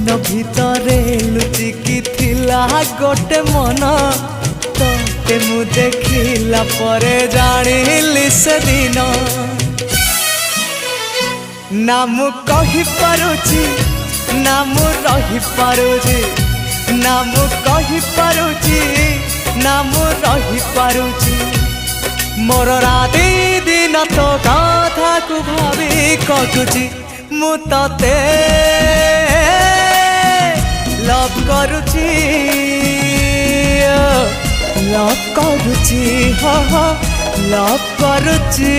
मन भितरे लुचिकी थिला गोटे मन ते मु देखिला परे जानिली से दिन ना मु कहि पारुची ना मु रही पारुची ना मु कहि पारुची ना मु रही पारुची मोर राति दिन तो कथा को भावी कटुची मु तते लव करुची लव करुची लव करुची।